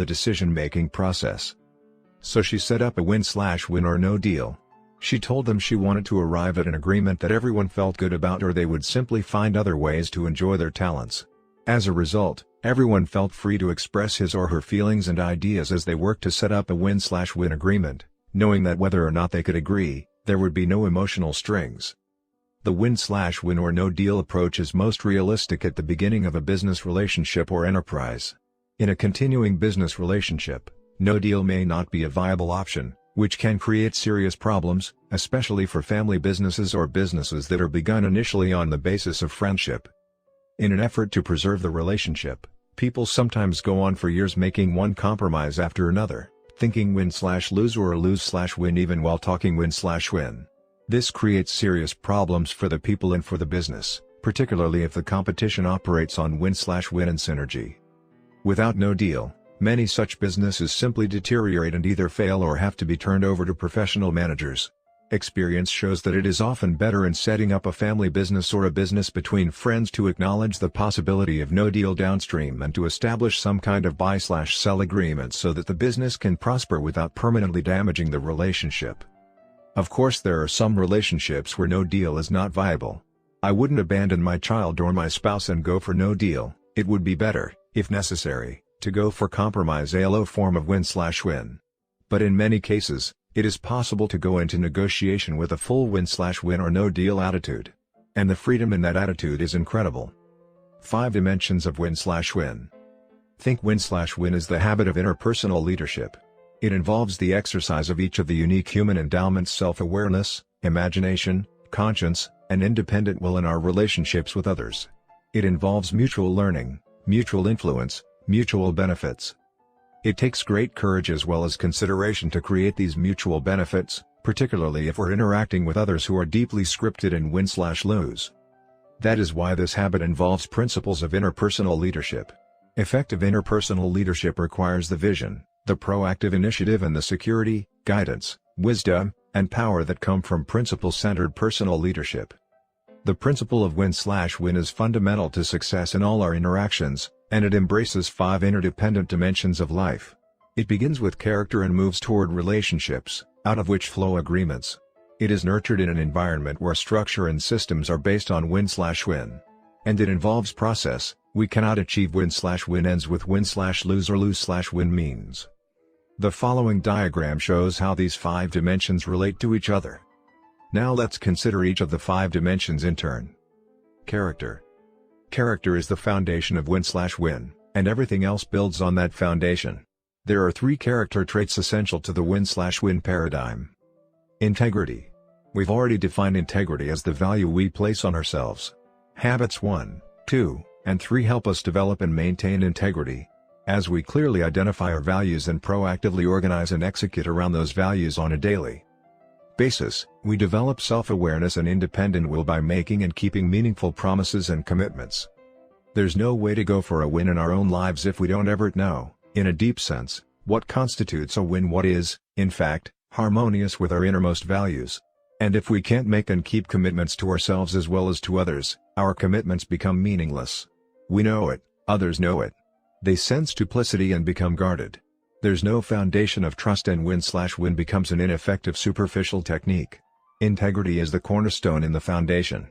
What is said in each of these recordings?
the decision-making process. So she set up a win-or no deal. She told them she wanted to arrive at an agreement that everyone felt good about, or they would simply find other ways to enjoy their talents. As a result, everyone felt free to express his or her feelings and ideas as they worked to set up a win-win agreement, knowing that whether or not they could agree, there would be no emotional strings. The win or no deal approach is most realistic at the beginning of a business relationship or enterprise. In a continuing business relationship, no deal may not be a viable option, which can create serious problems, especially for family businesses or businesses that are begun initially on the basis of friendship. In an effort to preserve the relationship, people sometimes go on for years making one compromise after another, thinking win/lose or lose/win even while talking win/win. This creates serious problems for the people and for the business, particularly if the competition operates on win/win and synergy. Without no deal, many such businesses simply deteriorate and either fail or have to be turned over to professional managers. Experience shows that it is often better in setting up a family business or a business between friends to acknowledge the possibility of no deal downstream and to establish some kind of buy/sell agreement so that the business can prosper without permanently damaging the relationship. Of course, there are some relationships where no deal is not viable. I wouldn't abandon my child or my spouse and go for no deal. It would be better, if necessary, to go for compromise, a low form of win/win. But in many cases, it is possible to go into negotiation with a full win/win or no deal attitude. And the freedom in that attitude is incredible. 5 dimensions of win/win. Think win/win as the habit of interpersonal leadership. It involves the exercise of each of the unique human endowments: self-awareness, imagination, conscience, and independent will in our relationships with others. It involves mutual learning, mutual influence, mutual benefits. It takes great courage as well as consideration to create these mutual benefits, particularly if we're interacting with others who are deeply scripted in win/lose. That is why this habit involves principles of interpersonal leadership. Effective interpersonal leadership requires the vision, the proactive initiative, and the security, guidance, wisdom, and power that come from principle-centered personal leadership. The principle of win/win is fundamental to success in all our interactions, and it embraces 5 interdependent dimensions of life. It begins with character and moves toward relationships, out of which flow agreements. It is nurtured in an environment where structure and systems are based on win/win. And it involves process. We cannot achieve win/win ends with win/lose or lose/win means. The following diagram shows how these 5 dimensions relate to each other. Now let's consider each of the 5 dimensions in turn. Character. Character is the foundation of win/win, and everything else builds on that foundation. There are 3 character traits essential to the win/win paradigm. Integrity. We've already defined integrity as the value we place on ourselves. Habits 1, 2, and 3 help us develop and maintain integrity. As we clearly identify our values and proactively organize and execute around those values on a daily basis, we develop self-awareness and independent will by making and keeping meaningful promises and commitments. There's no way to go for a win in our own lives if we don't ever know, in a deep sense, what constitutes a win, what is, in fact, harmonious with our innermost values. And if we can't make and keep commitments to ourselves as well as to others, our commitments become meaningless. We know it, others know it. They sense duplicity and become guarded. There's no foundation of trust, and win/win becomes an ineffective superficial technique. Integrity is the cornerstone in the foundation.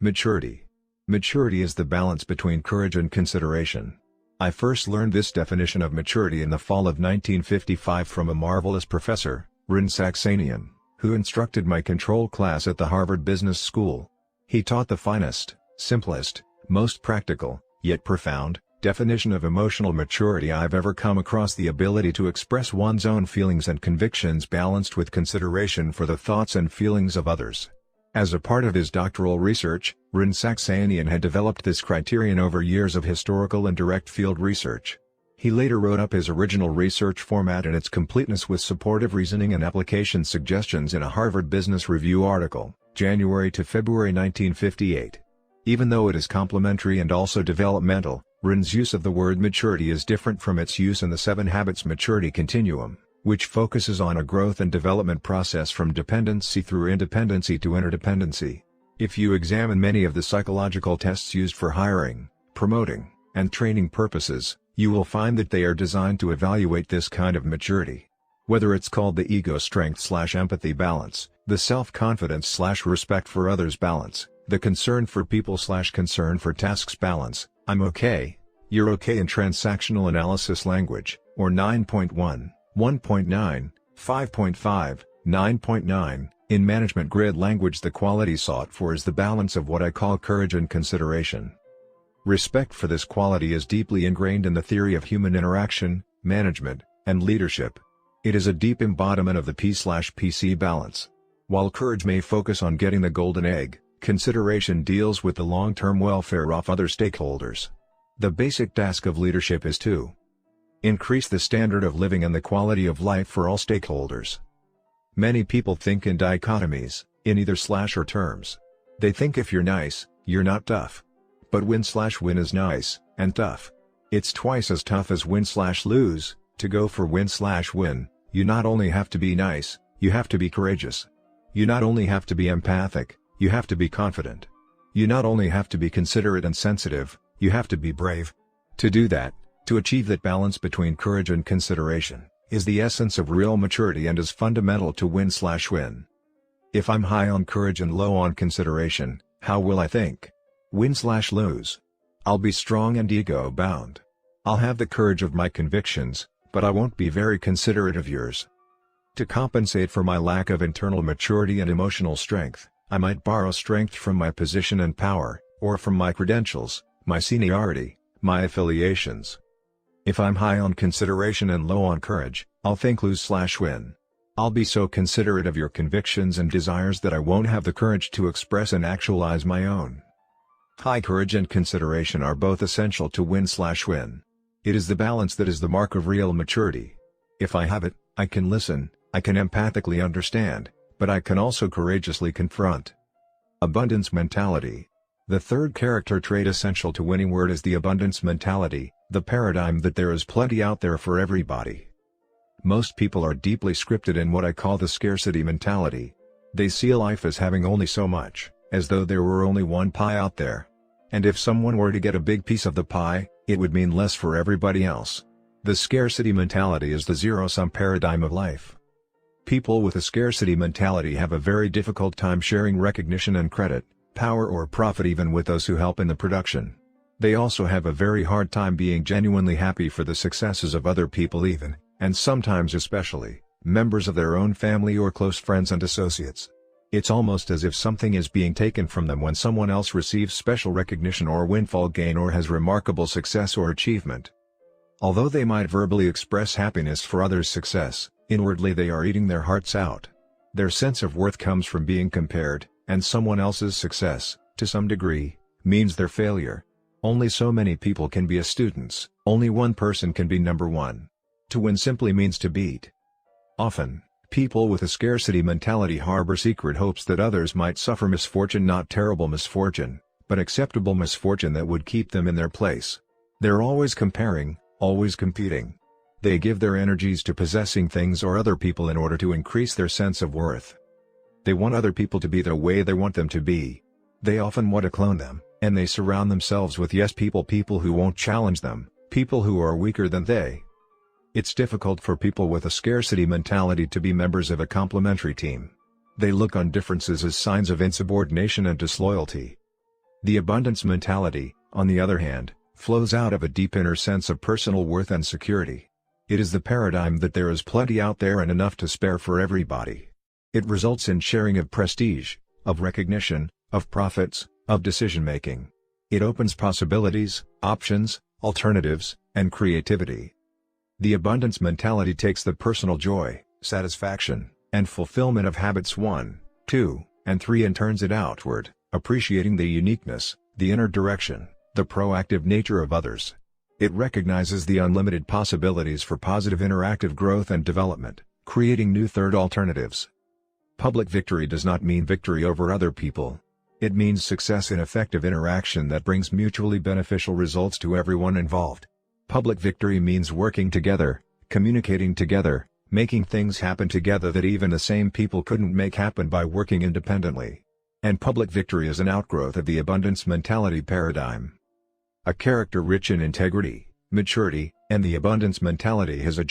Maturity. Maturity is the balance between courage and consideration. I first learned this definition of maturity in the fall of 1955 from a marvelous professor, Rin Saxenian, who instructed my control class at the Harvard Business School. He taught the finest, simplest, most practical, yet profound, definition of emotional maturity I've ever come across: the ability to express one's own feelings and convictions balanced with consideration for the thoughts and feelings of others. As a part of his doctoral research, Rin Saxenian had developed this criterion over years of historical and direct field research. He later wrote up his original research format and its completeness with supportive reasoning and application suggestions in a Harvard Business Review article, January to February 1958. Even though it is complementary and also developmental, Rin's use of the word maturity is different from its use in the 7 Habits maturity continuum, which focuses on a growth and development process from dependency through independency to interdependency. If you examine many of the psychological tests used for hiring, promoting, and training purposes, You will find that they are designed to evaluate this kind of maturity. Whether it's called the ego strength/empathy balance, the self-confidence/respect for others balance, the concern for people/concern for tasks balance, I'm okay, you're okay in transactional analysis language, or 9.1, 1.9, 5.5, 9.9, in management grid language. The quality sought for is the balance of what I call courage and consideration. Respect for this quality is deeply ingrained in the theory of human interaction, management, and leadership. It is a deep embodiment of the P/PC balance. While courage may focus on getting the golden egg, consideration deals with the long-term welfare of other stakeholders. The basic task of leadership is to increase the standard of living and the quality of life for all stakeholders. Many people think in dichotomies, in either/or terms. They think if you're nice, you're not tough. But win/win is nice, and tough. It's twice as tough as win/lose. To go for win/win, you not only have to be nice, you have to be courageous. You not only have to be empathic, you have to be confident. You not only have to be considerate and sensitive, you have to be brave. To do that, to achieve that balance between courage and consideration, is the essence of real maturity and is fundamental to win/win. If I'm high on courage and low on consideration, how will I think? Win/lose. I'll be strong and ego-bound. I'll have the courage of my convictions, but I won't be very considerate of yours. To compensate for my lack of internal maturity and emotional strength, I might borrow strength from my position and power, or from my credentials, my seniority, my affiliations. If I'm high on consideration and low on courage, I'll think lose/win. I'll be so considerate of your convictions and desires that I won't have the courage to express and actualize my own. High courage and consideration are both essential to win/win. It is the balance that is the mark of real maturity. If I have it, I can listen, I can empathically understand, but I can also courageously confront. Abundance mentality. The third character trait essential to winning word is the abundance mentality, the paradigm that there is plenty out there for everybody. Most people are deeply scripted in what I call the scarcity mentality. They see life as having only so much, as though there were only one pie out there. And if someone were to get a big piece of the pie, it would mean less for everybody else. The scarcity mentality is the zero-sum paradigm of life. People with a scarcity mentality have a very difficult time sharing recognition and credit, power or profit even with those who help in the production. They also have a very hard time being genuinely happy for the successes of other people even, and sometimes especially, members of their own family or close friends and associates. It's almost as if something is being taken from them when someone else receives special recognition or windfall gain or has remarkable success or achievement. Although they might verbally express happiness for others' success, inwardly they are eating their hearts out. Their sense of worth comes from being compared, and someone else's success, to some degree, means their failure. Only so many people can be students, only one person can be number one. To win simply means to beat. Often, people with a scarcity mentality harbor secret hopes that others might suffer misfortune, not terrible misfortune, but acceptable misfortune that would keep them in their place. They're always comparing, always competing. They give their energies to possessing things or other people in order to increase their sense of worth. They want other people to be the way they want them to be. They often want to clone them, and they surround themselves with yes people who won't challenge them, people who are weaker than they. It's difficult for people with a scarcity mentality to be members of a complementary team. They look on differences as signs of insubordination and disloyalty. The abundance mentality, on the other hand, flows out of a deep inner sense of personal worth and security. It is the paradigm that there is plenty out there and enough to spare for everybody. It results in sharing of prestige, of recognition, of profits, of decision-making. It opens possibilities, options, alternatives, and creativity. The abundance mentality takes the personal joy, satisfaction, and fulfillment of habits 1, 2, and 3 and turns it outward, appreciating the uniqueness, the inner direction, the proactive nature of others. It recognizes the unlimited possibilities for positive interactive growth and development, creating new third alternatives. Public victory does not mean victory over other people. It means success in effective interaction that brings mutually beneficial results to everyone involved. Public victory means working together, communicating together, making things happen together that even the same people couldn't make happen by working independently. And public victory is an outgrowth of the abundance mentality paradigm. A character rich in integrity, maturity, and the abundance mentality has a